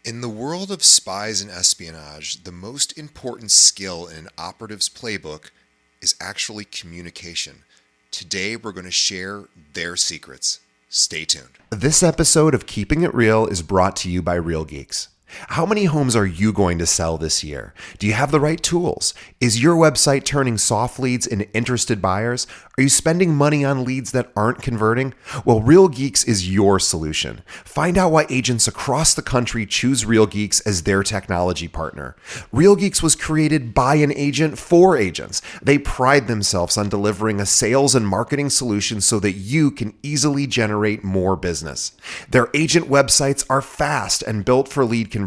In the world of spies and espionage, the most important skill in an operative's playbook is actually communication. Today, we're going to share their secrets. Stay tuned. This episode of Keeping It Real is brought to you by Real Geeks. How many homes are you going to sell this year? Do you have the right tools? Is your website turning soft leads into interested buyers? Are you spending money on leads that aren't converting? Well, Real Geeks is your solution. Find out why agents across the country choose Real Geeks as their technology partner. Real Geeks was created by an agent for agents. They pride themselves on delivering a sales and marketing solution so that you can easily generate more business. Their agent websites are fast and built for lead conversion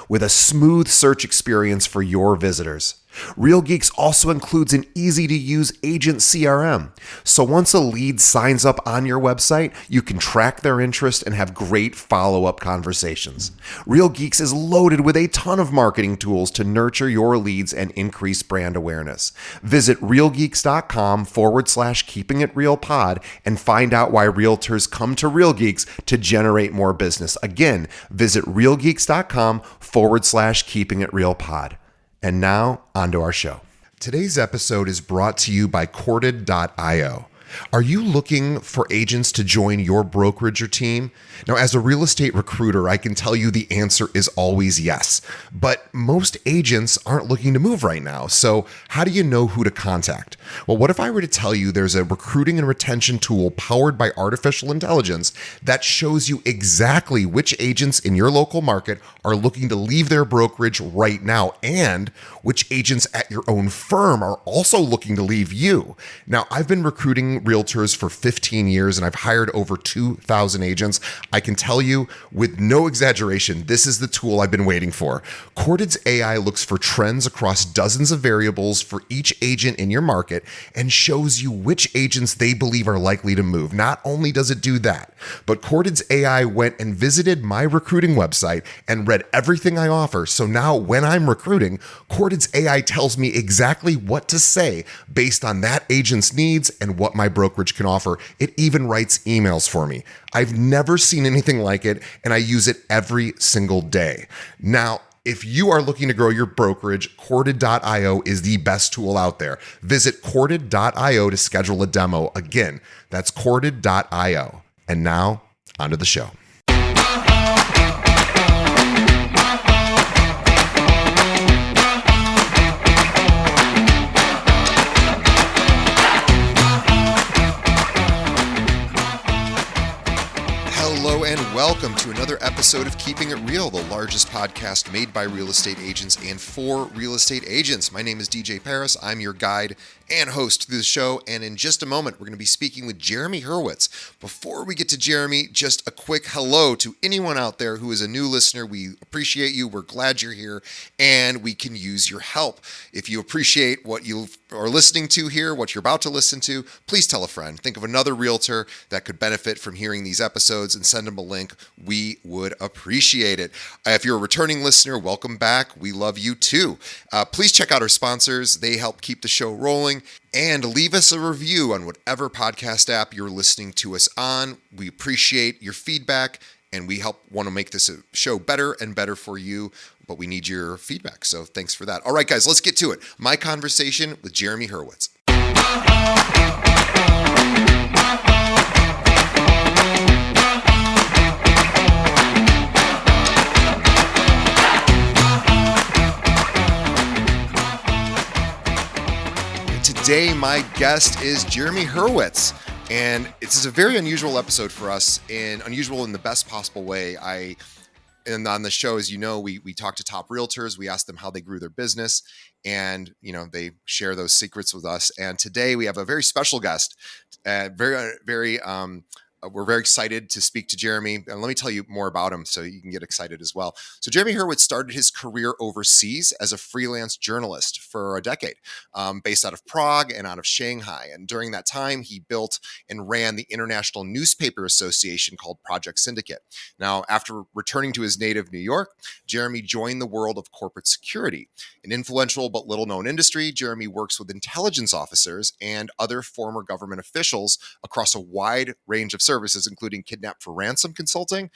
with a smooth search experience for your visitors. Real Geeks also includes an easy-to-use agent CRM. So once a lead signs up on your website, you can track their interest and have great follow-up conversations. Real Geeks is loaded with a ton of marketing tools to nurture your leads and increase brand awareness. Visit realgeeks.com/keepingitrealpod and find out why realtors come to Real Geeks to generate more business. Again, visit realgeeks.com/keepingitrealpod. And now, onto our show. Today's episode is brought to you by Corded.io. Are you looking for agents to join your brokerage or team? Now, as a real estate recruiter, I can tell you the answer is always yes. But most agents aren't looking to move right now. So how do you know who to contact? Well, what if I were to tell you there's a recruiting and retention tool powered by artificial intelligence that shows you exactly which agents in your local market are looking to leave their brokerage right now and which agents at your own firm are also looking to leave you? Now, I've been recruiting realtors for 15 years and I've hired over 2,000 agents. I can tell you with no exaggeration, this is the tool I've been waiting for. Corded's AI looks for trends across dozens of variables for each agent in your market and shows you which agents they believe are likely to move. Not only does it do that, but Corded's AI went and visited my recruiting website and read everything I offer. So now when I'm recruiting, Corded's AI tells me exactly what to say based on that agent's needs and what my brokerage can offer. It even writes emails for me. I've never seen anything like it, and I use it every single day. Now, if you are looking to grow your brokerage, Corded.io is the best tool out there. Visit Corded.io to schedule a demo. Again, that's Corded.io. And now, onto the show. Hello and welcome to another episode of Keeping It Real, the largest podcast made by real estate agents and for real estate agents. My name is DJ Paris. I'm your guide and host through the show. And in just a moment, we're going to be speaking with Jeremy Hurewitz. Before we get to Jeremy, just a quick hello to anyone out there who is a new listener. We appreciate you. We're glad you're here and we can use your help. If you appreciate what you are listening to here, what you're about to listen to, please tell a friend. Think of another realtor that could benefit from hearing these episodes and send them a link. We would appreciate it. If you're a returning listener, welcome back. We love you too. Please check out our sponsors. They help keep the show rolling. And leave us a review on whatever podcast app you're listening to us on. We appreciate your feedback and we want to make this a show better and better for you, but we need your feedback. So thanks for that. All right, guys, let's get to it. My conversation with Jeremy Hurewitz. Today, my guest is Jeremy Hurewitz, and this is a very unusual episode for us, and unusual in the best possible way. And on the show, as you know, we talk to top realtors, we ask them how they grew their business, and they share those secrets with us. And today, we have a very special guest, we're very excited to speak to Jeremy. And let me tell you more about him so you can get excited as well. So Jeremy Hurewitz started his career overseas as a freelance journalist for a decade, based out of Prague and out of Shanghai. And during that time, he built and ran the International Newspaper Association called Project Syndicate. Now, after returning to his native New York, Jeremy joined the world of corporate security. An influential but little-known industry, Jeremy works with intelligence officers and other former government officials across a wide range of services, including kidnap for ransom consulting,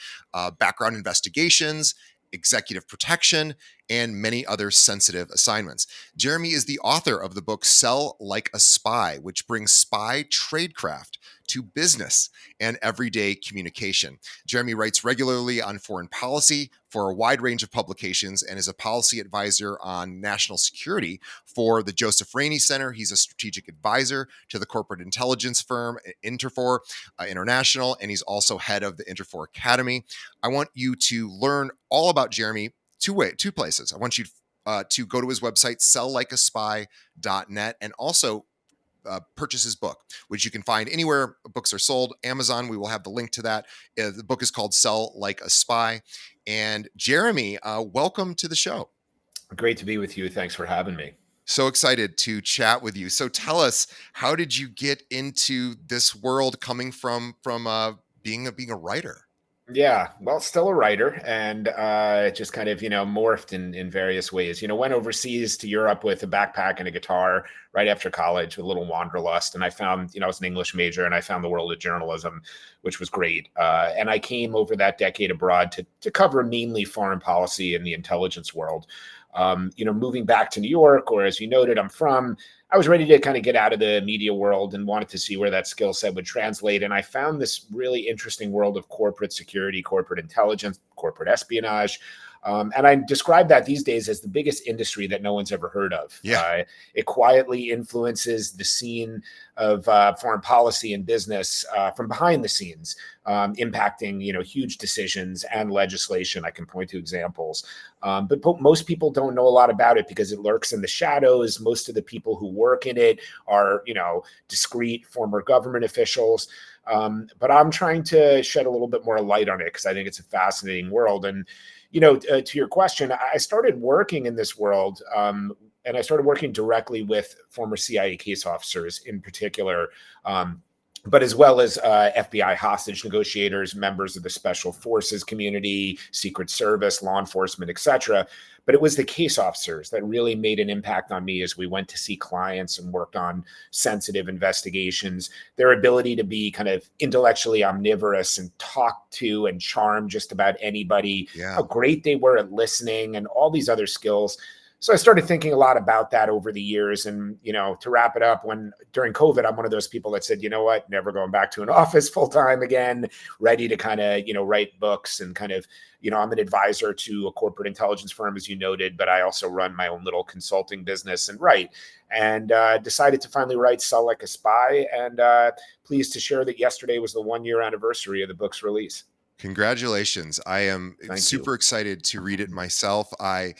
background investigations, executive protection, and many other sensitive assignments. Jeremy is the author of the book Sell Like a Spy, which brings spy tradecraft to business and everyday communication. Jeremy writes regularly on foreign policy for a wide range of publications and is a policy advisor on national security for the Joseph Rainey Center. He's a strategic advisor to the corporate intelligence firm Interfor International, and he's also head of the Interfor Academy. I want you to learn all about Jeremy two places. I want you to go to his website, selllikeaspy.net, and also purchase his book, which you can find anywhere books are sold. Amazon, we will have the link to that. The book is called Sell Like a Spy. And Jeremy, welcome to the show. Great to be with you. Thanks for having me. So excited to chat with you. So tell us, how did you get into this world, coming from being a writer? Yeah, well, still a writer, and just kind of, morphed in various ways. Went overseas to Europe with a backpack and a guitar right after college with a little wanderlust. And I found, I was an English major, and I found the world of journalism, which was great. And I came over that decade abroad to cover mainly foreign policy and the intelligence world. Moving back to New York, or as you noted, I was ready to kind of get out of the media world and wanted to see where that skill set would translate. And I found this really interesting world of corporate security, corporate intelligence, corporate espionage. And I describe that these days as the biggest industry that no one's ever heard of. Yeah. It quietly influences the scene of foreign policy and business from behind the scenes, impacting, huge decisions and legislation. I can point to examples. But most people don't know a lot about it because it lurks in the shadows. Most of the people who work in it are, discreet former government officials. But I'm trying to shed a little bit more light on it because I think it's a fascinating world. And to your question, I started working in this world, and I started working directly with former CIA case officers in particular, but as well as FBI hostage negotiators, members of the special forces community, Secret Service, law enforcement, etc. But it was the case officers that really made an impact on me as we went to see clients and worked on sensitive investigations. Their ability to be kind of intellectually omnivorous and talk to and charm just about anybody, how great they were at listening, and all these other skills. So I started thinking a lot about that over the years. And, to wrap it up, during COVID, I'm one of those people that said, you know what, never going back to an office full time again, ready to kind of, write books and kind of, I'm an advisor to a corporate intelligence firm, as you noted, but I also run my own little consulting business and write, and decided to finally write Sell Like a Spy. And pleased to share that yesterday was the 1-year anniversary of the book's release. Congratulations. I am super excited to read it myself. I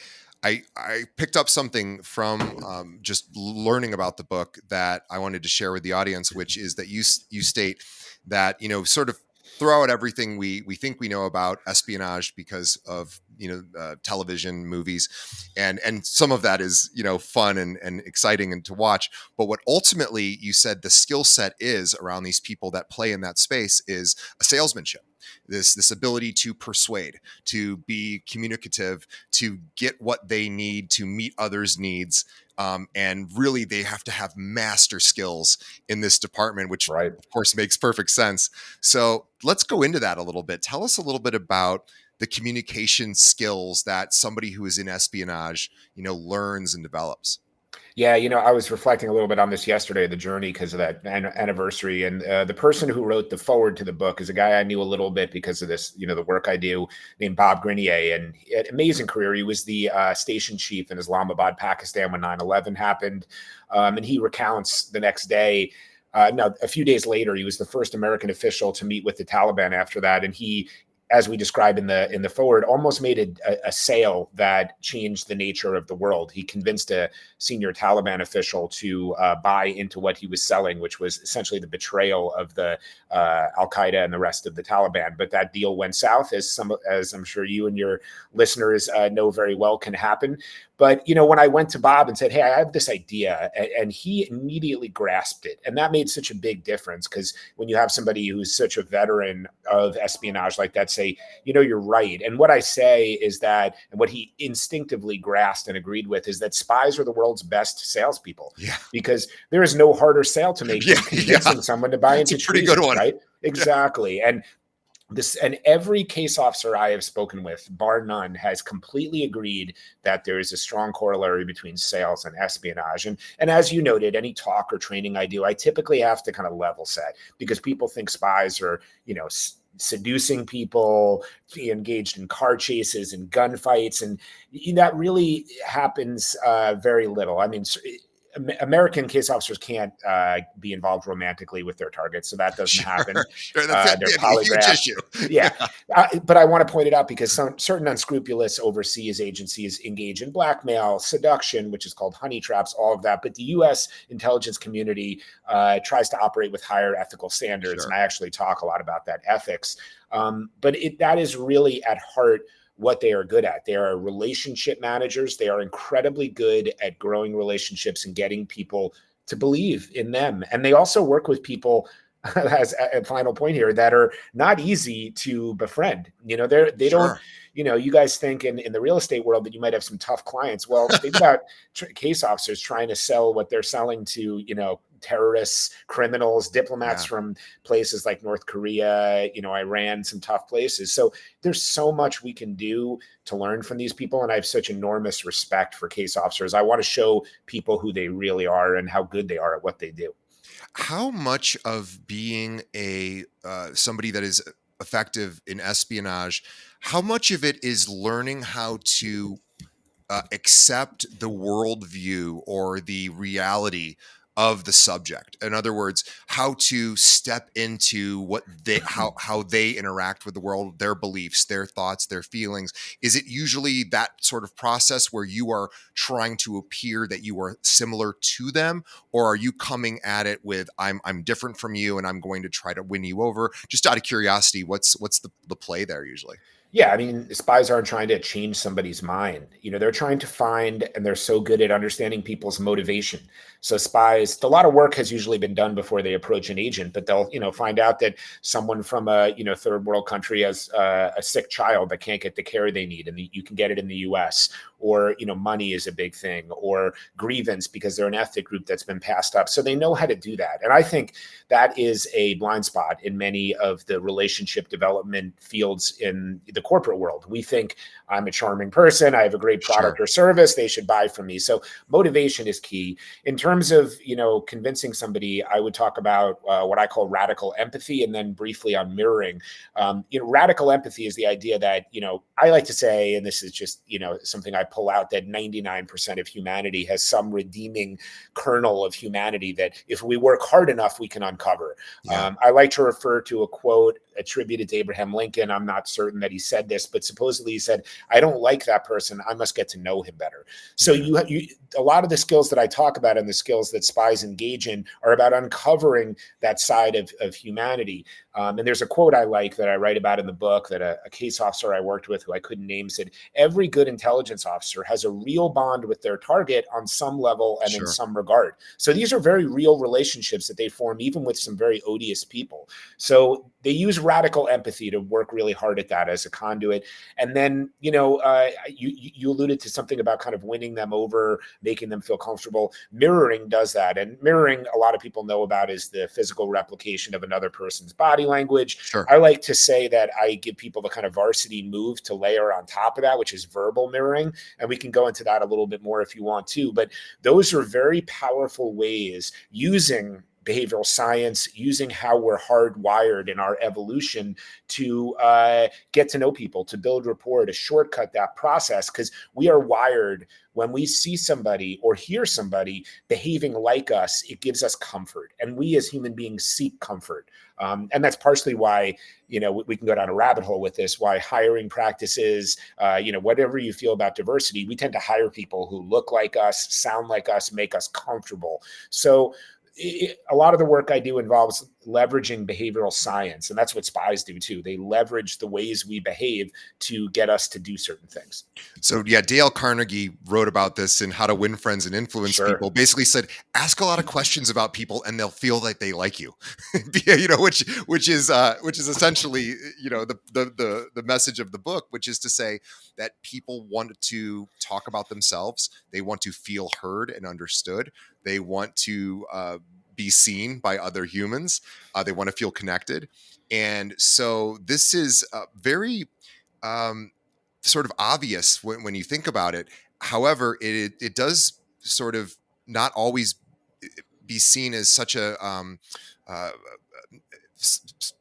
picked up something from just learning about the book that I wanted to share with the audience, which is that you state that, sort of throw out everything we think we know about espionage because of, television, movies, and some of that is, fun and exciting and to watch. But what ultimately you said the skill set is around these people that play in that space is a salesmanship. This ability to persuade, to be communicative, to get what they need, to meet others' needs. And really, they have to have master skills in this department, which of course makes perfect sense. So let's go into that a little bit. Tell us a little bit about the communication skills that somebody who is in espionage, learns and develops. Yeah, I was reflecting a little bit on this yesterday, the journey, because of that anniversary. And the person who wrote the forward to the book is a guy I knew a little bit because of this, the work I do, named Bob Grenier. And he had an amazing career. He was the station chief in Islamabad, Pakistan, when 9/11 happened. And he recounts the next day. A few days later, he was the first American official to meet with the Taliban after that. And he, as we describe in the forward, almost made a sale that changed the nature of the world. He convinced a senior Taliban official to buy into what he was selling, which was essentially the betrayal of the Al-Qaeda and the rest of the Taliban. But that deal went south, as I'm sure you and your listeners know very well can happen. But, when I went to Bob and said, hey, I have this idea, and he immediately grasped it. And that made such a big difference, because when you have somebody who's such a veteran of espionage like that say, you're right. And what I say is that, and what he instinctively grasped and agreed with, is that spies are the world's best salespeople. Yeah. Because there is no harder sale to make than convincing someone to buy into treason, good one. Right? Exactly. Yeah. And This, and every case officer I have spoken with, bar none, has completely agreed that there is a strong corollary between sales and espionage. And as you noted, any talk or training I do, I typically have to kind of level set, because people think spies are, seducing people, engaged in car chases and gunfights, and that really happens very little. I mean, American case officers can't be involved romantically with their targets, so that doesn't happen. Sure. That's They're a huge polygraphed. issue. Yeah. But I want to point it out because some certain unscrupulous overseas agencies engage in blackmail, seduction, which is called honey traps, all of that. But the U.S. intelligence community tries to operate with higher ethical standards. Sure. And I actually talk a lot about that ethics. But that is really at heart what they are good at. They are relationship managers. They are incredibly good at growing relationships and getting people to believe in them. And they also work with people, as a final point here, that are not easy to befriend. They don't, Sure. you guys think in the real estate world that you might have some tough clients. Well, think about case officers trying to sell what they're selling to, terrorists, criminals, diplomats Yeah. from places like North Korea, Iran, some tough places. So there's so much we can do to learn from these people. And I have such enormous respect for case officers. I want to show people who they really are and how good they are at what they do. How much of being a somebody that is effective in espionage, how much of it is learning how to accept the worldview or the reality of the subject? In other words, how to step into what they how they interact with the world, their beliefs, their thoughts, their feelings. Is it usually that sort of process where you are trying to appear that you are similar to them, or are you coming at it with I'm different from you and I'm going to try to win you over? Just out of curiosity, what's the play there usually? Yeah, I mean, spies aren't trying to change somebody's mind. They're trying to find, and they're so good at understanding people's motivation. So spies, a lot of work has usually been done before they approach an agent, but they'll, find out that someone from a, third world country has a sick child that can't get the care they need, and you can get it in the U.S. Or, money is a big thing, or grievance because they're an ethnic group that's been passed up. So they know how to do that. And I think that is a blind spot in many of the relationship development fields in the corporate world. We think I'm a charming person, I have a great product Sure. or service, they should buy from me. So motivation is key. In terms of, convincing somebody, I would talk about what I call radical empathy, and then briefly on mirroring. Radical empathy is the idea that, I like to say, and this is just, something I pull out, that 99% of humanity has some redeeming kernel of humanity that if we work hard enough, we can uncover. Yeah. I like to refer to a quote attributed to Abraham Lincoln. I'm not certain that he said this, but supposedly he said, "I don't like that person. I must get to know him better." So Yeah. a lot of the skills that I talk about and the skills that spies engage in are about uncovering that side of humanity. And there's a quote I like that I write about in the book that a case officer I worked with, who I couldn't name, said, "Every good intelligence officer has a real bond with their target on some level and in Sure. some regard." So these are very real relationships that they form, even with some very odious people. So they use radical empathy to work really hard at that as a conduit. And then, you alluded to something about kind of winning them over, making them feel comfortable. Mirroring does that. And mirroring, a lot of people know about, is the physical replication of another person's body language. Sure. I like to say that I give people the kind of varsity move to layer on top of that, which is verbal mirroring. And we can go into that a little bit more if you want to. But those are very powerful ways, using behavioral science, using how we're hardwired in our evolution to get to know people, to build rapport, to shortcut that process, because we are wired. When we see somebody or hear somebody behaving like us, it gives us comfort. And we as human beings seek comfort. And that's partially why, we can go down a rabbit hole with this, why hiring practices, whatever you feel about diversity, we tend to hire people who look like us, sound like us, make us comfortable. So a lot of the work I do involves leveraging behavioral science, and that's what spies do too. They leverage the ways we behave to get us to do certain things. So yeah, Dale Carnegie wrote about this in How to Win Friends and Influence Sure. People. Basically said, ask a lot of questions about people and they'll feel like they like you. Which is essentially, the message of the book, which is to say that people want to talk about themselves. They want to feel heard and understood. They want to be seen by other humans. They want to feel connected. And so this is very um, sort of obvious when you think about it. However, it does sort of not always be seen as such a uh,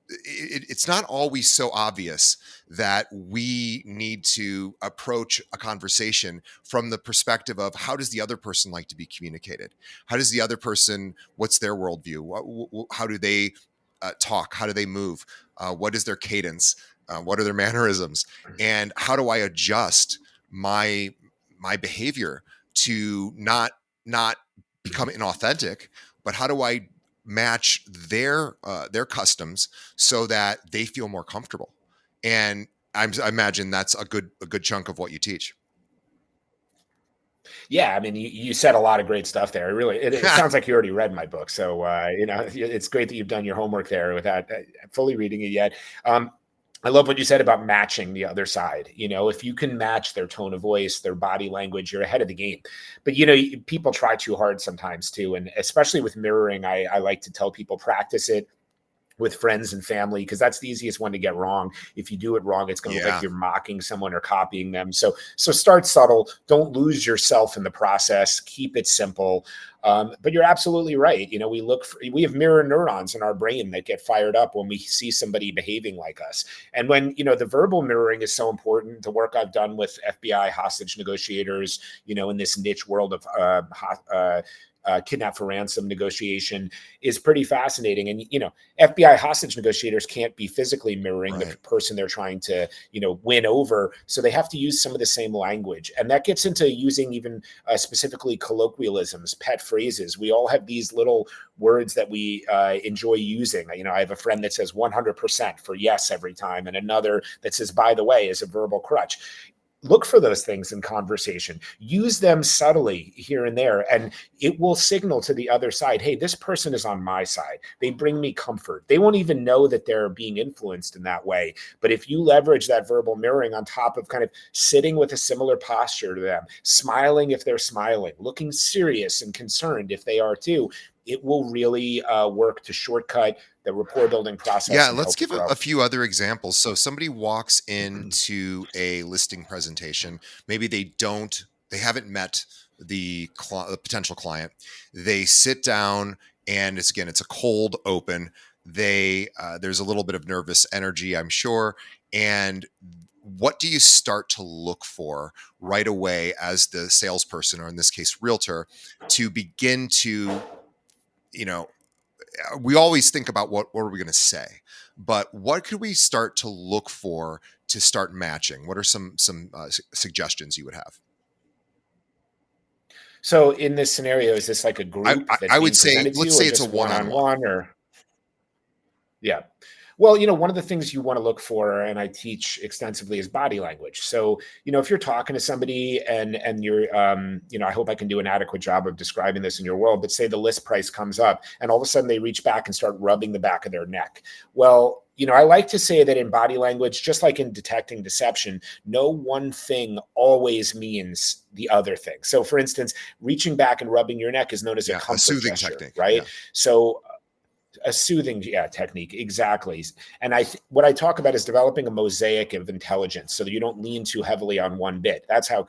it's not always so obvious that we need to approach a conversation from the perspective of how does the other person like to be communicated? How does the other person, what's their worldview? How do they talk? How do they move? What is their cadence? What are their mannerisms? And how do I adjust my behavior to not become inauthentic, but how do I match their customs so that they feel more comfortable? And I imagine that's a good chunk of what you teach. Yeah, I mean, you said a lot of great stuff there. It sounds like you already read my book, so it's great that you've done your homework there without fully reading it yet. I love what you said about matching the other side. If you can match their tone of voice, their body language, you're ahead of the game. But people try too hard sometimes too, and especially with mirroring, I like to tell people practice it with friends and family, because that's the easiest one to get wrong. If you do it wrong, it's going to look like you're mocking someone or copying them. So start subtle. Don't lose yourself in the process. Keep it simple. But you're absolutely right. We have mirror neurons in our brain that get fired up when we see somebody behaving like us. And when, the verbal mirroring is so important, the work I've done with FBI hostage negotiators, in this niche world of kidnap for ransom negotiation is pretty fascinating. And, FBI hostage negotiators can't be physically mirroring the person they're trying to, win over. So they have to use some of the same language. And that gets into using even specifically colloquialisms, pet phrases. We all have these little words that we enjoy using. I have a friend that says 100% for yes every time, and another that says, by the way, is a verbal crutch. Look for those things in conversation. Use them subtly here and there, and it will signal to the other side, hey, this person is on my side. They bring me comfort. They won't even know that they're being influenced in that way. But if you leverage that verbal mirroring on top of kind of sitting with a similar posture to them, smiling if they're smiling, looking serious and concerned if they are too, it will really work to shortcut the rapport building process. Yeah, let's give a few other examples. So somebody walks into a listing presentation. Maybe they haven't met the potential client. They sit down, and it's a cold open. There's a little bit of nervous energy, I'm sure. And what do you start to look for right away as the salesperson, or in this case, realtor, to begin to, we always think about what are we going to say, but what could we start to look for to start matching? What are some suggestions you would have? So in this scenario, is this like a group? I would say, let's say it's a one-on-one. Yeah. Well, one of the things you want to look for, and I teach extensively, is body language. So, if you're talking to somebody and you're, I hope I can do an adequate job of describing this in your world, but say the list price comes up and all of a sudden they reach back and start rubbing the back of their neck. Well, I like to say that in body language, just like in detecting deception, no one thing always means the other thing. So for instance, reaching back and rubbing your neck is known as a comfort soothing gesture, technique, right? Yeah. So a soothing technique, exactly. And what I talk about is developing a mosaic of intelligence so that you don't lean too heavily on one bit. That's how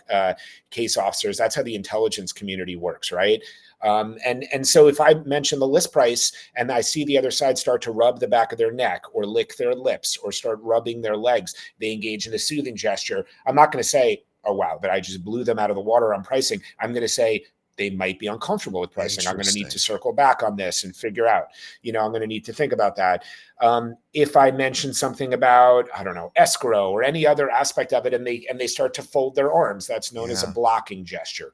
case officers, that's how the intelligence community works, right? And so if I mention the list price and I see the other side start to rub the back of their neck or lick their lips or start rubbing their legs, they engage in a soothing gesture. I'm not going to say, oh, wow, that I just blew them out of the water on pricing. I'm going to say, they might be uncomfortable with pricing. I'm going to need to circle back on this and figure out, I'm going to need to think about that. If I mention something about, I don't know, escrow or any other aspect of it, and they start to fold their arms, that's known as a blocking gesture.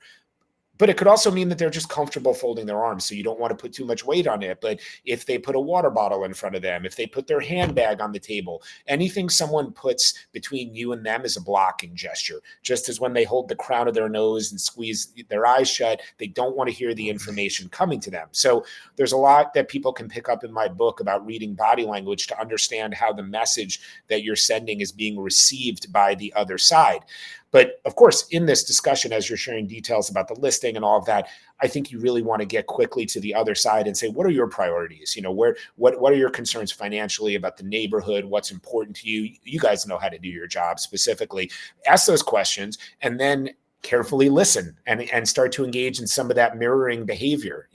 But it could also mean that they're just comfortable folding their arms. So you don't want to put too much weight on it. But if they put a water bottle in front of them, if they put their handbag on the table, anything someone puts between you and them is a blocking gesture. Just as when they hold the crown of their nose and squeeze their eyes shut, they don't want to hear the information coming to them. So there's a lot that people can pick up in my book about reading body language to understand how the message that you're sending is being received by the other side. But of course, in this discussion, as you're sharing details about the listing and all of that, I think you really want to get quickly to the other side and say, what are your priorities? What are your concerns financially about the neighborhood? What's important to you? You guys know how to do your job specifically. Ask those questions and then carefully listen and start to engage in some of that mirroring behavior,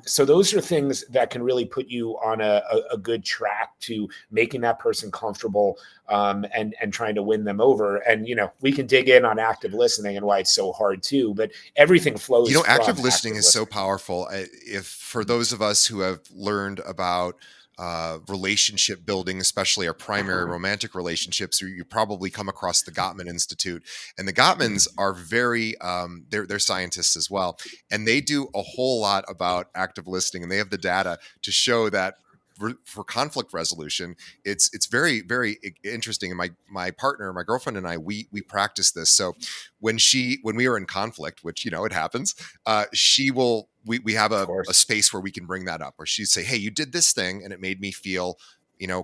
so those are things that can really put you on a good track to making that person comfortable, and trying to win them over. And we can dig in on active listening and why it's so hard too, but everything flows from Active listening is so listening. powerful. If for those of us who have learned about relationship building, especially our primary romantic relationships, you probably come across the Gottman Institute, and the Gottmans are very they're scientists as well, and they do a whole lot about active listening, and they have the data to show that for conflict resolution, it's very, very interesting. And my partner, my girlfriend, and I, we practice this. So when we are in conflict, which it happens, she will. We have a space where we can bring that up, where she'd say, "Hey, you did this thing, and it made me feel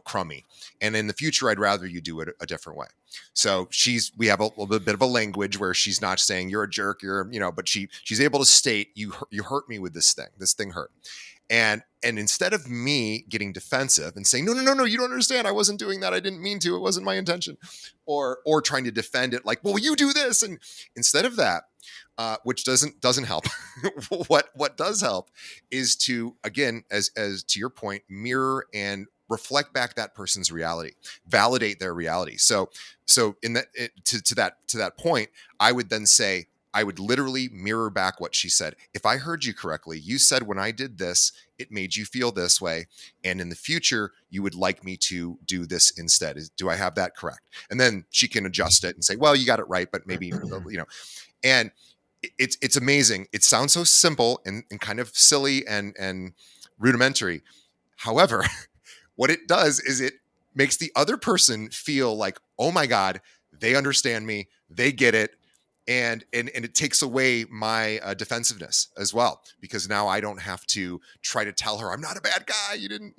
crummy, and in the future, I'd rather you do it a different way." So we have a little bit of a language where she's not saying you're a jerk, but she's able to state you hurt me with this thing hurt. And instead of me getting defensive and saying, no, you don't understand, I wasn't doing that, I didn't mean to, it wasn't my intention, or trying to defend it like, well, you do this, and instead of that, which doesn't help. What does help is to, again, as to your point, mirror and reflect back that person's reality, validate their reality. So in that to that point, I would then say, I would literally mirror back what she said. If I heard you correctly, you said when I did this, it made you feel this way, and in the future, you would like me to do this instead. Do I have that correct? And then she can adjust it and say, well, you got it right, but maybe, and it's amazing. It sounds so simple and kind of silly and rudimentary. However, what it does is it makes the other person feel like, oh my God, they understand me, they get it. And it takes away my defensiveness as well, because now I don't have to try to tell her I'm not a bad guy. You didn't,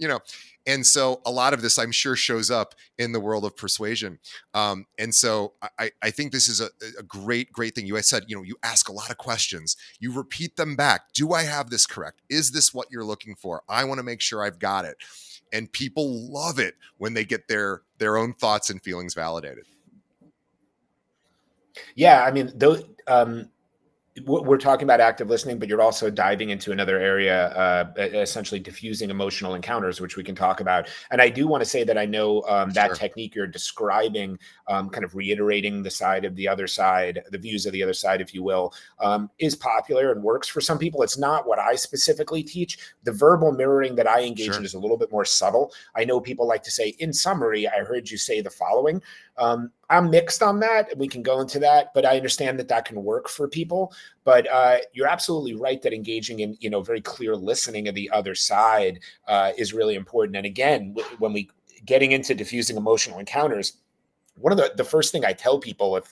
And so a lot of this, I'm sure, shows up in the world of persuasion. And so I think this is a great thing. You said, you ask a lot of questions, you repeat them back. Do I have this correct? Is this what you're looking for? I want to make sure I've got it. And people love it when they get their own thoughts and feelings validated. Yeah, I mean, we're talking about active listening, but you're also diving into another area, essentially diffusing emotional encounters, which we can talk about. And I do want to say that I know that Sure. technique you're describing, kind of reiterating the side of the other side, the views of the other side, if you will, is popular and works for some people. It's not what I specifically teach. The verbal mirroring that I engage in is a little bit more subtle. I know people like to say, in summary, I heard you say the following. I'm mixed on that, and we can go into that, but I understand that can work for people. But you're absolutely right that engaging in very clear listening of the other side is really important. And again, when we getting into diffusing emotional encounters, one of the first thing I tell people, if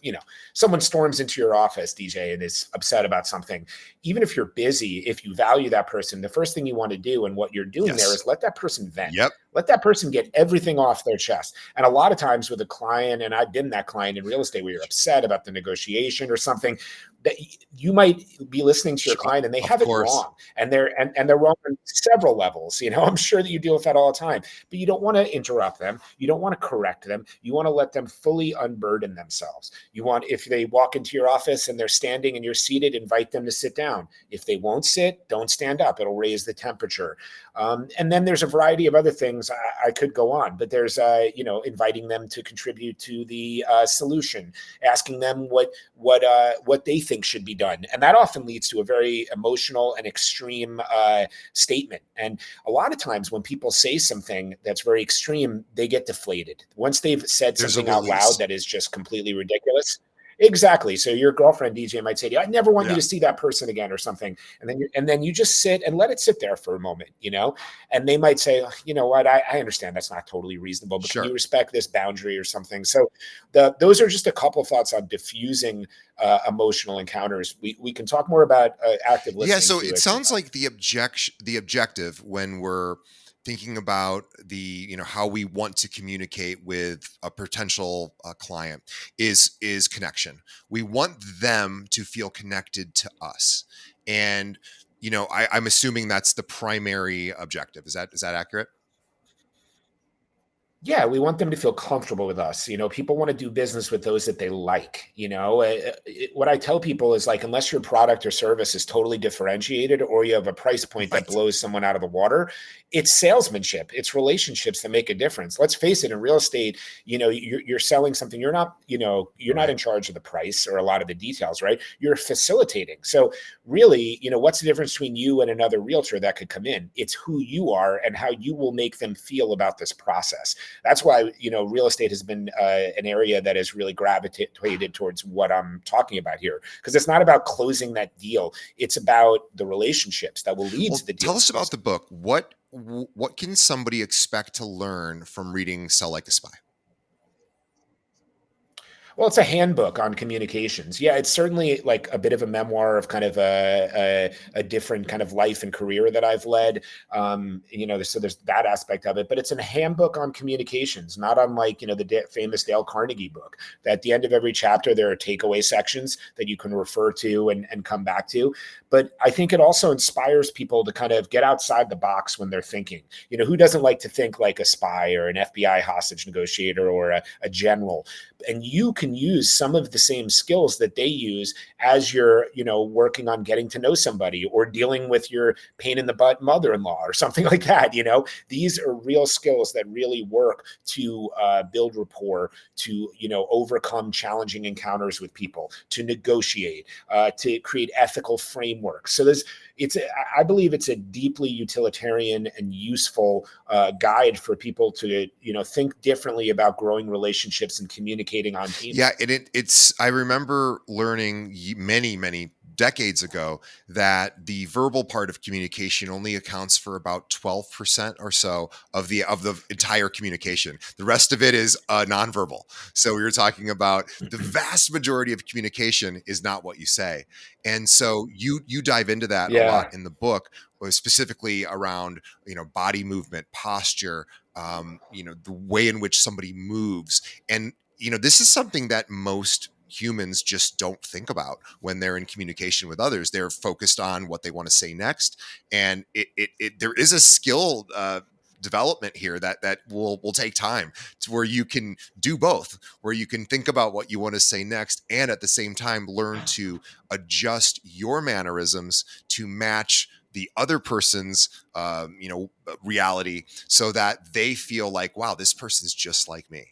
someone storms into your office, DJ, and is upset about something, even if you're busy, if you value that person, the first thing you want to do and what you're doing there is let that person vent. Yep. Let that person get everything off their chest. And a lot of times with a client, and I've been that client in real estate, where you're upset about the negotiation or something, that you might be listening to your client and they have it wrong, and they're wrong on several levels. I'm sure that you deal with that all the time, but you don't want to interrupt them. You don't want to correct them. You want to let them fully unburden themselves. You want, if they walk into your office and they're standing and you're seated, invite them to sit down. If they won't sit, don't stand up. It'll raise the temperature. And then there's a variety of other things I could go on, but there's, inviting them to contribute to the solution, asking them what they think should be done. And that often leads to a very emotional and extreme statement. And a lot of times when people say something that's very extreme, they get deflated. Once they've said something out loud that is just completely ridiculous. Exactly. So your girlfriend, DJ, might say to you, I never want you to see that person again or something. And then you just sit and let it sit there for a moment, and they might say, you know what, I understand that's not totally reasonable, but can you respect this boundary or something? So those are just a couple of thoughts on diffusing emotional encounters. We can talk more about active listening. Yeah. So it sounds like the objective when we're thinking about the how we want to communicate with a potential client is connection. We want them to feel connected to us, and I'm assuming that's the primary objective. Is that accurate? Yeah, we want them to feel comfortable with us. People want to do business with those that they like. What I tell people is like, unless your product or service is totally differentiated or you have a price point that Right. blows someone out of the water, it's salesmanship, it's relationships that make a difference. Let's face it, in real estate, you're selling something. You're not Right. in charge of the price or a lot of the details, right? You're facilitating. So really, what's the difference between you and another realtor that could come in? It's who you are and how you will make them feel about this process. That's why real estate has been an area that has really gravitated towards what I'm talking about here, because it's not about closing that deal. It's about the relationships that will lead to Well, the deal tell us closing. about the book. What can somebody expect to learn from reading Sell Like a Spy? Well, it's a handbook on communications. Yeah, it's certainly like a bit of a memoir of kind of a different kind of life and career that I've led. So there's that aspect of it, but it's a handbook on communications, not unlike the famous Dale Carnegie book. That at the end of every chapter there are takeaway sections that you can refer to and come back to. But I think it also inspires people to kind of get outside the box when they're thinking. Who doesn't like to think like a spy or an FBI hostage negotiator or a general? And you can use some of the same skills that they use as you're working on getting to know somebody or dealing with your pain in the butt mother-in-law or something like that. These are real skills that really work to build rapport, to overcome challenging encounters with people, to negotiate, to create ethical frameworks. So I believe it's a deeply utilitarian and useful guide for people to think differently about growing relationships and communicating on Yeah, teams. and I remember learning many decades ago that the verbal part of communication only accounts for about 12% or so of the entire communication. The rest of it is nonverbal. So we were talking about the vast majority of communication is not what you say. And so you dive into that a lot Yeah. in the book, specifically around body movement, posture, the way in which somebody moves. And this is something that most humans just don't think about when they're in communication with others. They're focused on what they want to say next, and there is a skill development here that will take time, to where you can do both, where you can think about what you want to say next, and at the same time learn to adjust your mannerisms to match the other person's reality, so that they feel like, wow, this person's just like me.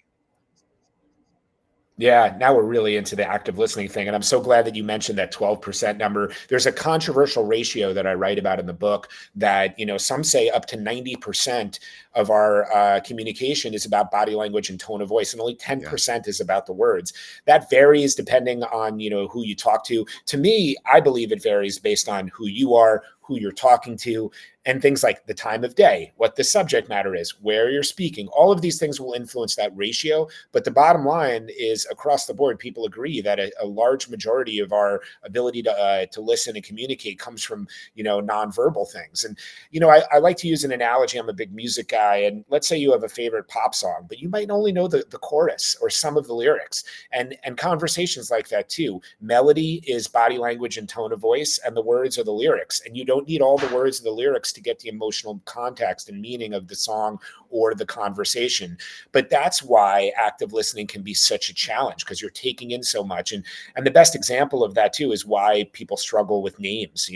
Yeah, now we're really into the active listening thing. And I'm so glad that you mentioned that 12% number. There's a controversial ratio that I write about in the book that, some say up to 90% of our communication is about body language and tone of voice, and only Yeah. 10% is about the words. That varies depending on, who you talk to. To me, I believe it varies based on who you are, who you're talking to, and things like the time of day, what the subject matter is, where you're speaking. All of these things will influence that ratio. But the bottom line is, across the board, people agree that a large majority of our ability to listen and communicate comes from nonverbal things. And I like to use an analogy. I'm a big music guy, and let's say you have a favorite pop song, but you might only know the chorus or some of the lyrics. And conversations like that too. Melody is body language and tone of voice, and the words are the lyrics. And you don't need all the words of the lyrics to get the emotional context and meaning of the song or the conversation. But that's why active listening can be such a challenge, because you're taking in so much. And the best example of that too is why people struggle with names.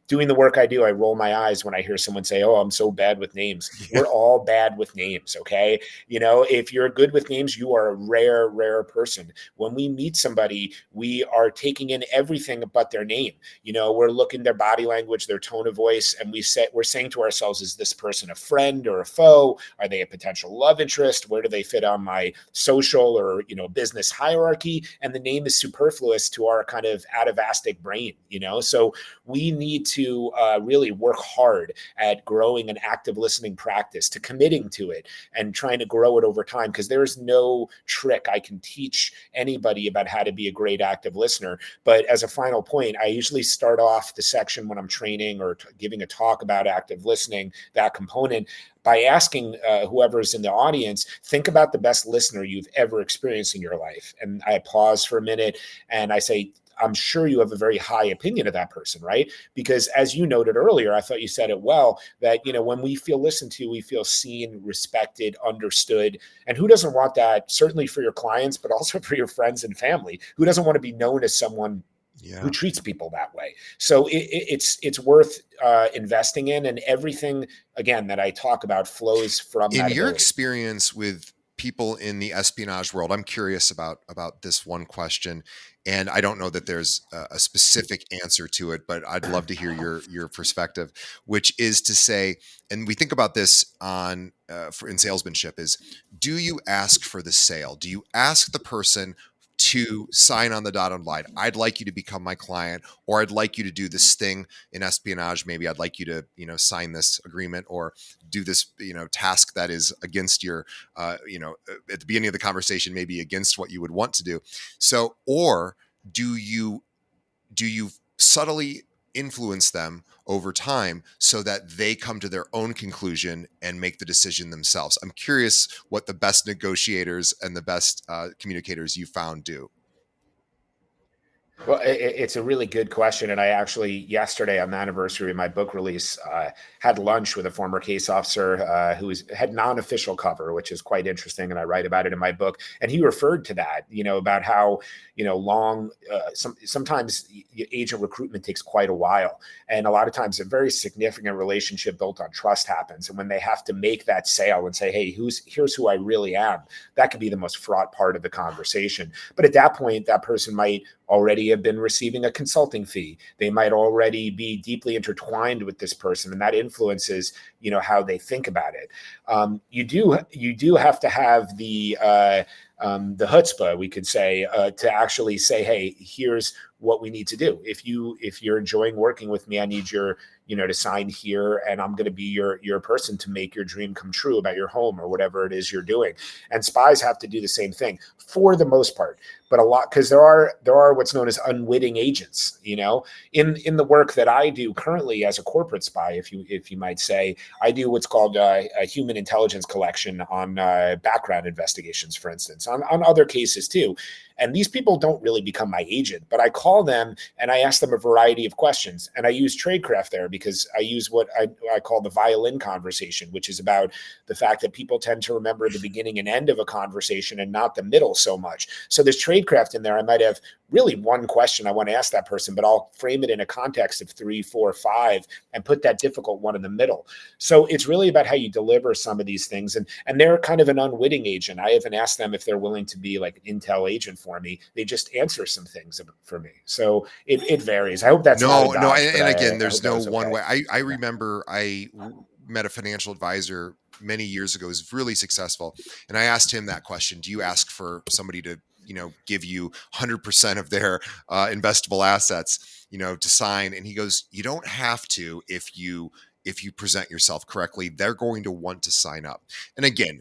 Doing the work I do, I roll my eyes when I hear someone say, "Oh, I'm so bad with names." Yeah. We're all bad with names, okay? If you're good with names, you are a rare person. When we meet somebody, we are taking in everything but their name. We're looking their body language, their tone of voice, and we're saying to ourselves, is this person a friend or a foe? Are they a potential love interest? Where do they fit on my social or business hierarchy? And the name is superfluous to our kind of atavastic brain. So we need to really work hard at growing an active listening practice, to committing to it and trying to grow it over time, because there is no trick I can teach anybody about how to be a great active listener. But as a final point, I usually start off the section when I'm training training or giving a talk about active listening, that component, by asking whoever's in the audience, think about the best listener you've ever experienced in your life. And I pause for a minute and I say, I'm sure you have a very high opinion of that person, right? Because as you noted earlier, I thought you said it well, that, when we feel listened to, we feel seen, respected, understood. And who doesn't want that? Certainly for your clients, but also for your friends and family. Who doesn't want to be known as someone who treats people that way? So it's worth investing in, and everything again that I talk about flows from In that your ability. experience with people in the espionage world, I'm curious about this one question, and I don't know that there's a specific answer to it, but I'd love to hear your perspective, which is to say, and we think about this on in salesmanship, is do you ask for the sale? Do you ask the person to sign on the dotted line? I'd like you to become my client, or I'd like you to do this thing in espionage. Maybe I'd like you to, sign this agreement or do this, task that is against your, at the beginning of the conversation, maybe against what you would want to do. So, or do you subtly influence them over time so that they come to their own conclusion and make the decision themselves? I'm curious what the best negotiators and the best communicators you found do. Well, it's a really good question. And I actually, yesterday on the anniversary of my book release, had lunch with a former case officer who had non-official cover, which is quite interesting. And I write about it in my book. And he referred to that, about how, long, sometimes agent recruitment takes quite a while. And a lot of times a very significant relationship built on trust happens. And when they have to make that sale and say, hey, here's who I really am, that could be the most fraught part of the conversation. But at that point, that person might already have been receiving a consulting fee. They might already be deeply intertwined with this person, and that influences, how they think about it. You do have to have the chutzpah, we could say, to actually say, hey, here's what we need to do. If you're enjoying working with me, I need your, to sign here, and I'm going to be your person to make your dream come true about your home or whatever it is you're doing. And spies have to do the same thing for the most part, but a lot, because there are what's known as unwitting agents. In the work that I do currently as a corporate spy, if you might say, I do what's called a human intelligence collection on background investigations, for instance, on other cases too. And these people don't really become my agent, but I call them and I ask them a variety of questions. And I use tradecraft there because I use what I call the violin conversation, which is about the fact that people tend to remember the beginning and end of a conversation and not the middle so much. So there's tradecraft in there. I might have really one question I want to ask that person, but I'll frame it in a context of 3, 4, 5 and put that difficult one in the middle. So it's really about how you deliver some of these things. And they're kind of an unwitting agent. I haven't asked them if they're willing to be like an intel agent for me. They just answer some things for me. So it varies. I hope that's No, not a dodge, and again, there's no one okay. way. I remember I met a financial advisor many years ago, who's really successful, and I asked him that question: do you ask for somebody to give you 100% of their investable assets, to sign? And he goes, you don't have to if you present yourself correctly. They're going to want to sign up. And again,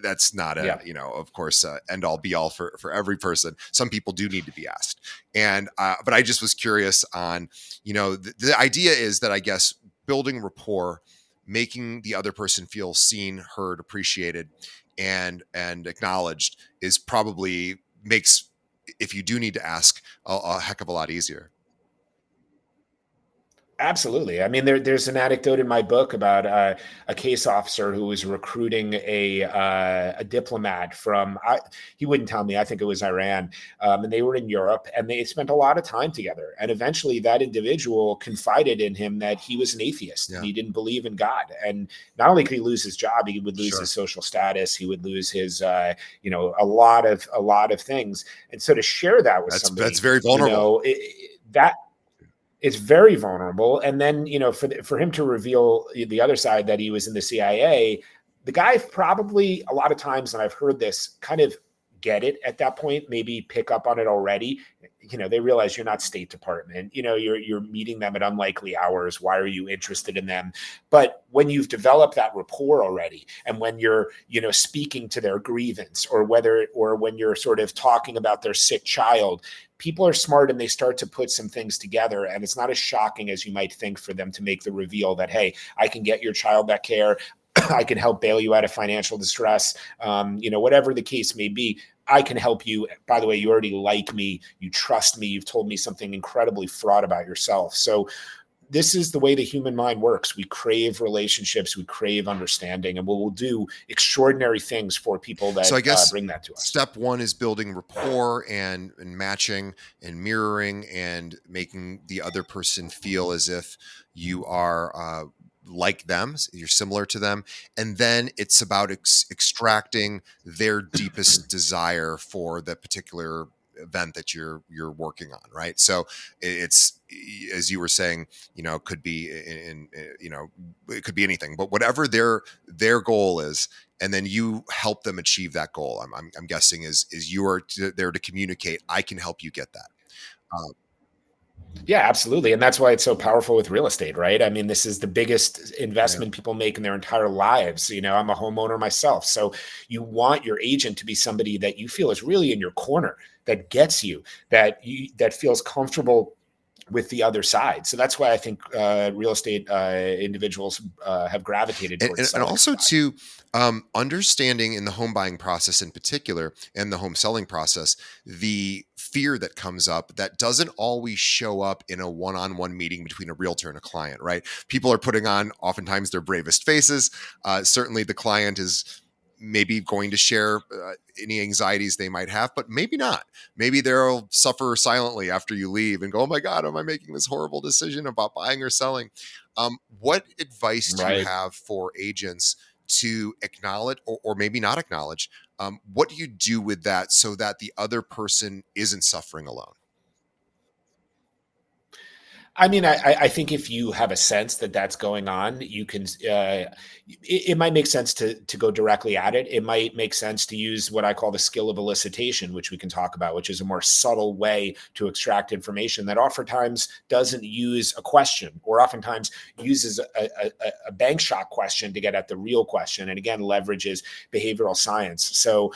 that's not of course, end all be all for every person. Some people do need to be asked. And but I just was curious on, the idea is that, I guess, building rapport, making the other person feel seen, heard, appreciated, and acknowledged is probably makes, if you do need to ask, a heck of a lot easier. Absolutely. I mean, there's an anecdote in my book about a case officer who was recruiting a diplomat from, he wouldn't tell me, I think it was Iran, and they were in Europe, and they spent a lot of time together. And eventually that individual confided in him that he was an atheist and he didn't believe in God. And not only could he lose his job, he would lose his social status, he would lose his, a lot of things. And so to share that with somebody, that's very vulnerable. It's very vulnerable. And then, for him to reveal the other side, that he was in the CIA, the guy probably a lot of times, and I've heard this, kind of get it at that point, maybe pick up on it already, they realize you're not State Department, you're meeting them at unlikely hours. Why are you interested in them? But when you've developed that rapport already, and when you're, speaking to their grievance, or when you're sort of talking about their sick child, people are smart and they start to put some things together. And it's not as shocking as you might think for them to make the reveal that, hey, I can get your child that care. I can help bail you out of financial distress. Whatever the case may be, I can help you. By the way, you already like me. You trust me. You've told me something incredibly fraught about yourself. So this is the way the human mind works. We crave relationships. We crave understanding, and we'll do extraordinary things for people that So I guess bring that to us. step one is building rapport and matching and mirroring and making the other person feel as if you are like them, you're similar to them. And then it's about extracting their deepest desire for the particular event that you're working on, right? So it's, as you were saying, it could be it could be anything, but whatever their goal is, and then you help them achieve that goal. I'm guessing is you are there to communicate, I can help you get that. Yeah, absolutely. And that's why it's so powerful with real estate, right? I mean, this is the biggest investment people make in their entire lives. I'm a homeowner myself. So you want your agent to be somebody that you feel is really in your corner, that gets you, that feels comfortable with the other side. So that's why I think real estate individuals have gravitated towards And also Spies. to understanding in the home buying process in particular, and the home selling process, the fear that comes up that doesn't always show up in a one-on-one meeting between a realtor and a client, right? People are putting on oftentimes their bravest faces. Certainly the client is maybe going to share any anxieties they might have, but maybe not. Maybe they'll suffer silently after you leave and go, oh my God, am I making this horrible decision about buying or selling? What advice do you Right. have for agents to acknowledge, or maybe not acknowledge? What do you do with that so that the other person isn't suffering alone? I mean, I think if you have a sense that that's going on, you can. It might make sense to go directly at it. It might make sense to use what I call the skill of elicitation, which we can talk about, which is a more subtle way to extract information that oftentimes doesn't use a question, or oftentimes uses a bank shot question to get at the real question, and again leverages behavioral science. So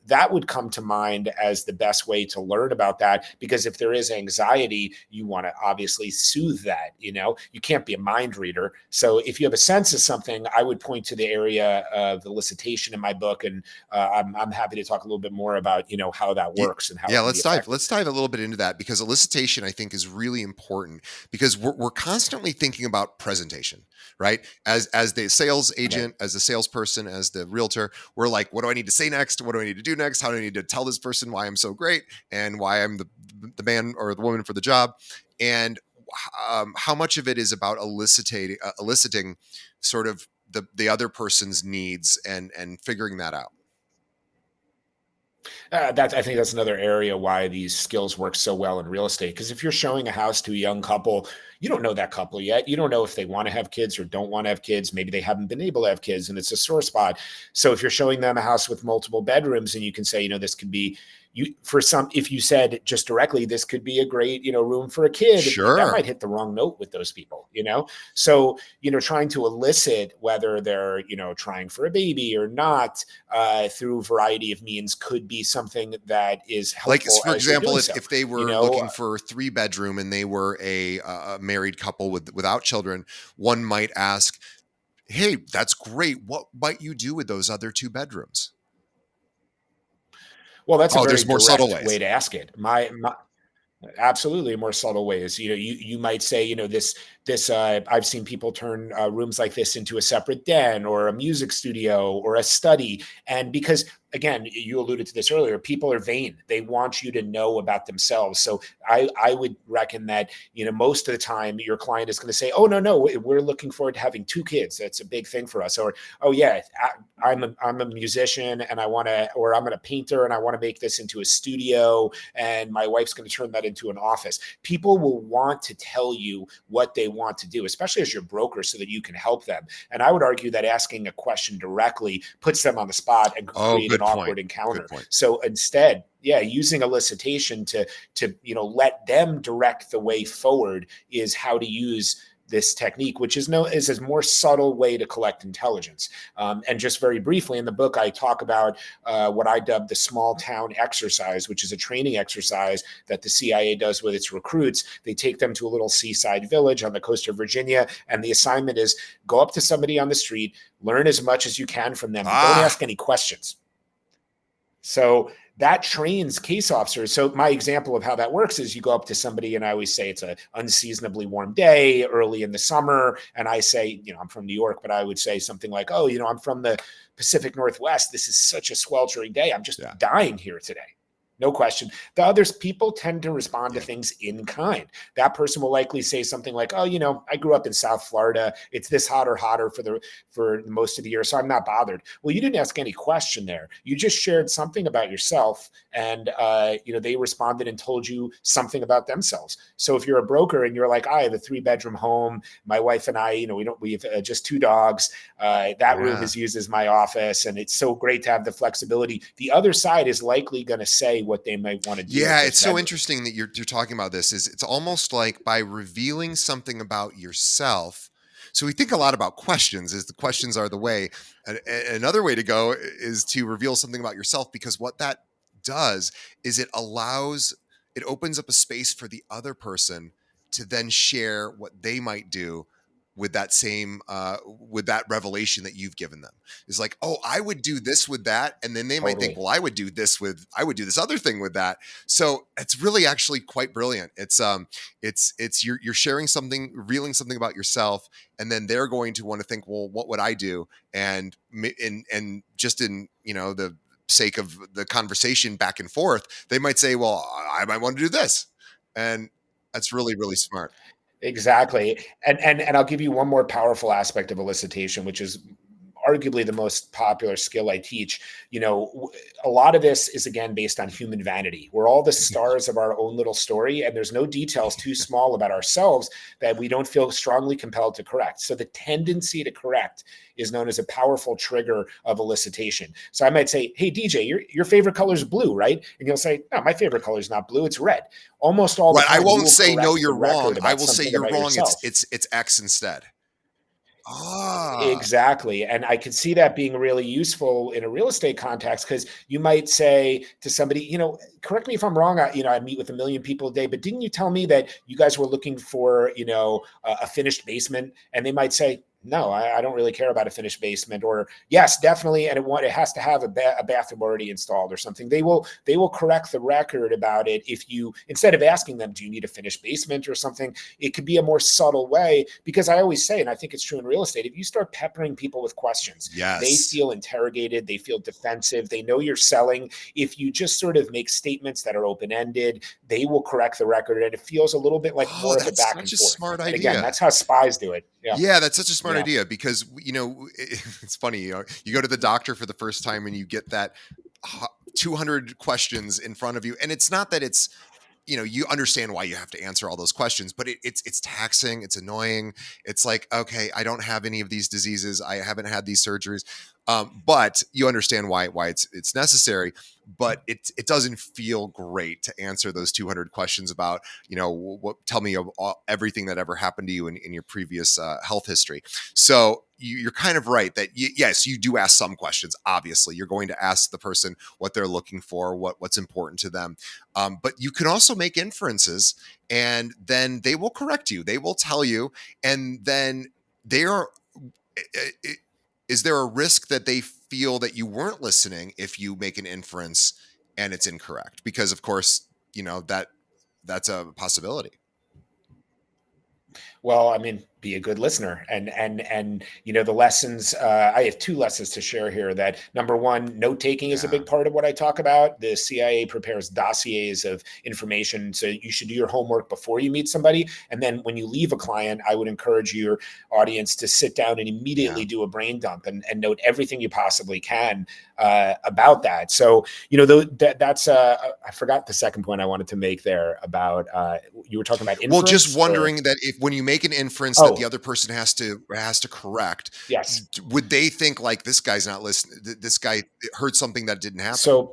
that would come to mind as the best way to learn about that, because if there is anxiety, you want to obviously soothe that. You can't be a mind reader. So if you have a sense of something, I would point to the area of elicitation in my book, and I'm happy to talk a little bit more about how that works and how it Yeah, can be effective. let's dive a little bit into that, because elicitation, I think, is really important, because we're constantly thinking about presentation, right? As the sales agent, as the salesperson, as the realtor, we're like, what do I need to say next? What do I need to do next? How do I need to tell this person why I'm so great and why I'm the man or the woman for the job? And how much of it is about eliciting sort of the other person's needs and figuring that out? I think that's another area why these skills work so well in real estate. Because if you're showing a house to a young couple, you don't know that couple yet. You don't know if they want to have kids or don't want to have kids. Maybe they haven't been able to have kids, and it's a sore spot. So if you're showing them a house with multiple bedrooms, and you can say, this could be if you said just directly, this could be a great, room for a kid, that Sure. might hit the wrong note with those people. So, trying to elicit whether they're, trying for a baby or not, through a variety of means could be something that is Like, helpful for as you're example, doing so. if they were looking for a 3 bedroom and they were a married couple without children, one might ask, hey, that's great, what might you do with those other 2 bedrooms? Well, that's a Oh, very there's more subtle direct way ways. to ask it. My Absolutely, more subtle ways. You might say, this. I've seen people turn rooms like this into a separate den or a music studio or a study, and because again, you alluded to this earlier, people are vain. They want you to know about themselves. So I would reckon that most of the time your client is going to say, oh no, we're looking forward to having 2 kids. That's a big thing for us. Or oh yeah, I'm a musician and or I'm a painter and I want to make this into a studio, and my wife's going to turn that into an office. People will want to tell you what they want to do, especially as your broker, so that you can help them. And I would argue that asking a question directly puts them on the spot and could Oh, create an good point. awkward encounter. Good point. So instead, yeah, using elicitation to let them direct the way forward is how to use this technique, which is a more subtle way to collect intelligence. And just very briefly, in the book, I talk about what I dub the small town exercise, which is a training exercise that the CIA does with its recruits. They take them to a little seaside village on the coast of Virginia, and the assignment is go up to somebody on the street, learn as much as you can from them, but don't ask any questions. So that trains case officers. So my example of how that works is you go up to somebody, and I always say it's an unseasonably warm day early in the summer. And I say, I'm from New York, but I would say something like, oh, I'm from the Pacific Northwest. This is such a sweltering day. I'm just dying here today. No question. The others, people tend to respond to things in kind. That person will likely say something like, oh, I grew up in South Florida. It's this hot or hotter for most of the year, so I'm not bothered. Well, you didn't ask any question there. You just shared something about yourself, and they responded and told you something about themselves. So if you're a broker and you're like, I have a 3-bedroom home, my wife and I, we have just 2 dogs. That room is used as my office, and it's so great to have the flexibility. The other side is likely going to say what they might want to do. Yeah, it's so interesting that you're talking about this. It's almost like by revealing something about yourself. So we think a lot about questions, as the questions are the way. Another way to go is to reveal something about yourself, because what that does is it opens up a space for the other person to then share what they might do with that same with that revelation that you've given them. Is like, oh, I would do this with that, and then they might think, well, I would do this other thing with that. So it's really actually quite brilliant. It's you're sharing something, revealing something about yourself, and then they're going to want to think, well, what would I do? And just in the sake of the conversation back and forth, they might say, well, I might want to do this, and that's really, really smart. Exactly. And I'll give you one more powerful aspect of elicitation, which is arguably the most popular skill I teach. A lot of this is, again, based on human vanity. We're all the stars of our own little story, and there's no details too small about ourselves that we don't feel strongly compelled to correct. So the tendency to correct is known as a powerful trigger of elicitation. So I might say, hey, DJ, your favorite color is blue, right? And you'll say, no, my favorite color is not blue, it's red. Almost all the time. I won't say, no, you're wrong. I will say you're wrong. Yourself. It's X instead. Exactly. And I could see that being really useful in a real estate context, because you might say to somebody, correct me if I'm wrong, I meet with 1 million people a day, but didn't you tell me that you guys were looking for, a finished basement? And they might say, no, I don't really care about a finished basement, or yes, definitely. And it has to have a bathroom already installed or something. They will correct the record about it. If you, instead of asking them, do you need a finished basement or something, it could be a more subtle way, because I always say, and I think it's true in real estate, if you start peppering people with questions, they feel interrogated, they feel defensive, they know you're selling. If you just sort of make statements that are open-ended, they will correct the record, and it feels a little bit like more of a back and forth. Smart idea. And again, that's how spies do it. Yeah, that's such a smart idea, because it's funny. You go to the doctor for the first time and you get that 200 questions in front of you, and it's not that it's you understand why you have to answer all those questions, but it's taxing, it's annoying. It's like, okay, I don't have any of these diseases, I haven't had these surgeries, but you understand why it's necessary. But it doesn't feel great to answer those 200 questions about tell me everything that ever happened to you in your previous health history. So you're kind of right that yes, you do ask some questions. Obviously, you're going to ask the person what they're looking for, what's important to them. But you can also make inferences, and then they will correct you. They will tell you, and then is there a risk that they feel that you weren't listening if you make an inference and it's incorrect? Because of course, that's a possibility. Well, I mean, be a good listener. And the lessons, I have two lessons to share here. That number one, note taking is a Yeah. big part of what I talk about. The CIA prepares dossiers of information, so you should do your homework before you meet somebody. And then when you leave a client, I would encourage your audience to sit down and Yeah. immediately do a brain dump and note everything you possibly can about that. So that's I forgot the second point I wanted to make there about you were talking about Well, just inference, or wondering that if when you make an inference that the oh other person has to correct, yes. would they think like this guy's not listening? This guy heard something that didn't happen.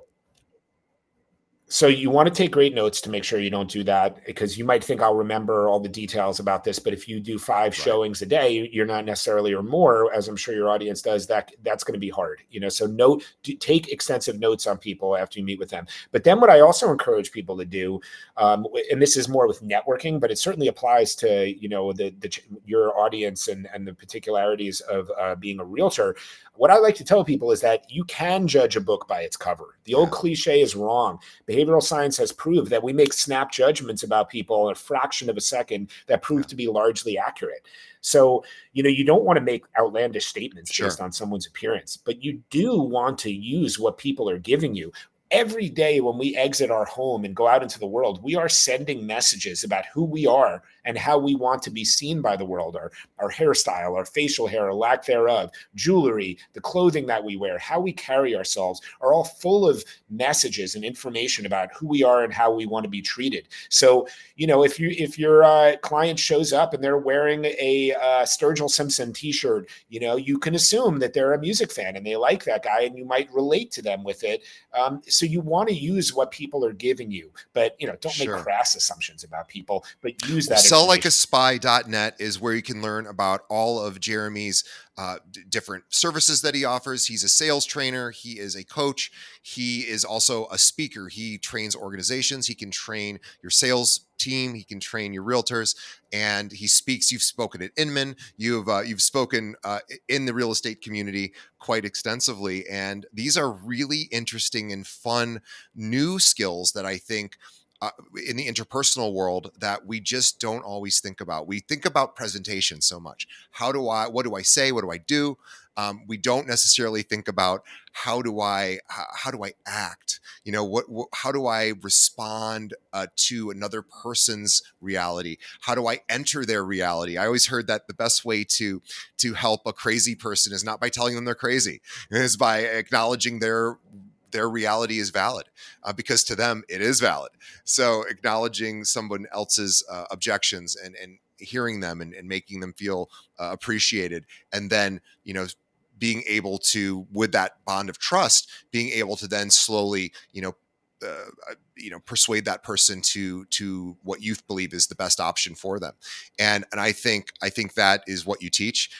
So you want to take great notes to make sure you don't do that, because you might think I'll remember all the details about this, but if you do 5 Right. showings a day, you're not necessarily, or more, as I'm sure your audience does, that's going to be hard. So take extensive notes on people after you meet with them. But then what I also encourage people to do, and this is more with networking, but it certainly applies to your audience and the particularities of being a realtor. What I like to tell people is that you can judge a book by its cover. The old Yeah. cliche is wrong. Behavioral science has proved that we make snap judgments about people in a fraction of a second that prove Yeah. to be largely accurate. So, you don't want to make outlandish statements based Sure. on someone's appearance, but you do want to use what people are giving you. Every day when we exit our home and go out into the world, we are sending messages about who we are and how we want to be seen by the world. Our hairstyle, our facial hair, or lack thereof, jewelry, the clothing that we wear, how we carry ourselves are all full of messages and information about who we are and how we want to be treated. So, if your client shows up and they're wearing a Sturgill Simpson T-shirt, you can assume that they're a music fan and they like that guy, and you might relate to them with it. So you want to use what people are giving you, but don't make Sure. crass assumptions about people, but use Well, that information. selllikeaspy.net is where you can learn about all of Jeremy's different services that he offers. He's a sales trainer. He is a coach. He is also a speaker. He trains organizations. He can train your sales team. He can train your realtors, and he speaks. You've spoken at Inman. You've spoken in the real estate community quite extensively, and these are really interesting and fun new skills that I think in the interpersonal world that we just don't always think about. We think about presentation so much. What do I say? What do I do? We don't necessarily think about how do I act? How do I respond to another person's reality? How do I enter their reality? I always heard that the best way to help a crazy person is not by telling them they're crazy, it is by acknowledging their reality is valid, because to them it is valid. So acknowledging someone else's objections and hearing them and making them feel appreciated, and then being able to, with that bond of trust, being able to then slowly persuade that person to what you believe is the best option for them. And I think that is what you teach.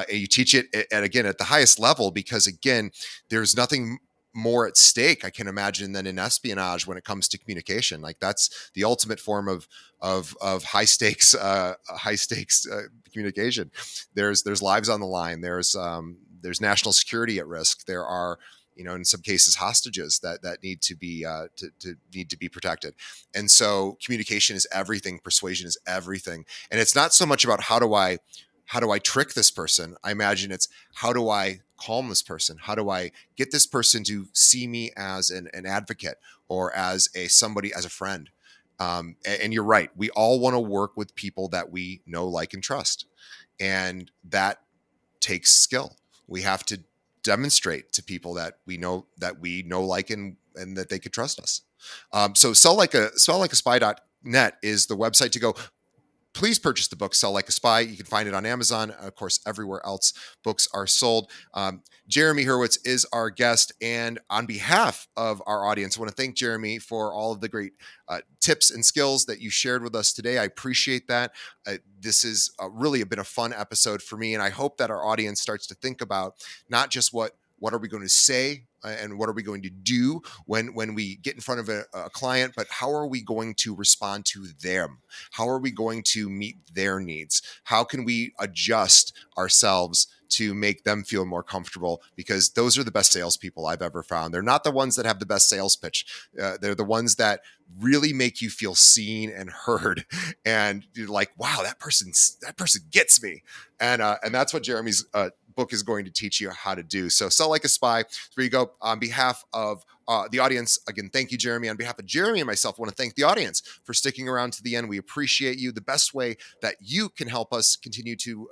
You teach it again at the highest level, because again, there's nothing more at stake, I can imagine, than in espionage when it comes to communication. Like, that's the ultimate form of high stakes communication. There's lives on the line. There's national security at risk. There are, in some cases, hostages that need to be protected. And so communication is everything. Persuasion is everything. And it's not so much about how do I trick this person. I imagine it's how do I calm this person? How do I get this person to see me as an advocate, or as a friend? And you're right. We all want to work with people that we know, like, and trust. And that takes skill. We have to demonstrate to people that we know, like, and that they could trust us. So selllikeaspy.net is the website to go. Please purchase the book, Sell Like a Spy. You can find it on Amazon, of course, everywhere else books are sold. Jeremy Hurewitz is our guest. And on behalf of our audience, I want to thank Jeremy for all of the great tips and skills that you shared with us today. I appreciate that. This is really been a fun episode for me. And I hope that our audience starts to think about not just what are we going to say and what are we going to do when we get in front of a client, but how are we going to respond to them? How are we going to meet their needs? How can we adjust ourselves to make them feel more comfortable, because those are the best salespeople I've ever found. They're not the ones that have the best sales pitch. They're the ones that really make you feel seen and heard, and you're like, wow, that person gets me. And that's what Jeremy's book is going to teach you how to do. So Sell Like a Spy. There you go. On behalf of the audience, again, thank you, Jeremy. On behalf of Jeremy and myself, I want to thank the audience for sticking around to the end. We appreciate you. The best way that you can help us continue to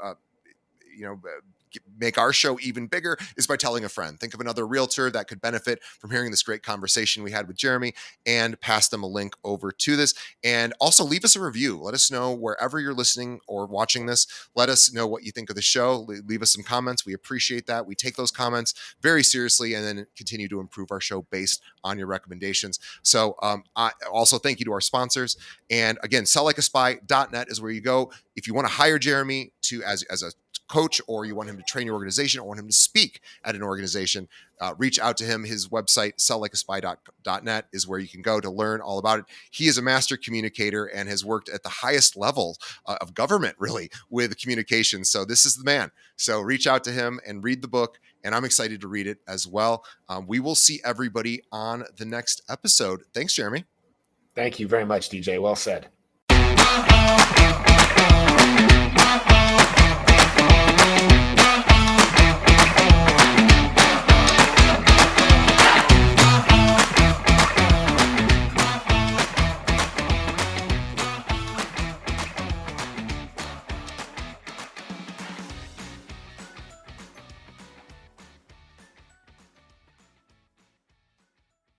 make our show even bigger is by telling a friend. Think of another realtor that could benefit from hearing this great conversation we had with Jeremy, and pass them a link over to this. And also leave us a review. Let us know wherever you're listening or watching this. Let us know what you think of the show. Leave us some comments. We appreciate that. We take those comments very seriously, and then continue to improve our show based on your recommendations. So I also thank you to our sponsors. And again, selllikeaspy.net is where you go if you want to hire Jeremy as a coach, or you want him to train your organization, or want him to speak at an organization. Reach out to him. His website, selllikeaspy.net, is where you can go to learn all about it. He is a master communicator and has worked at the highest level of government, really, with communication. So this is the man. So reach out to him and read the book, and I'm excited to read it as well. We will see everybody on the next episode. Thanks, Jeremy. Thank you very much, DJ. Well said.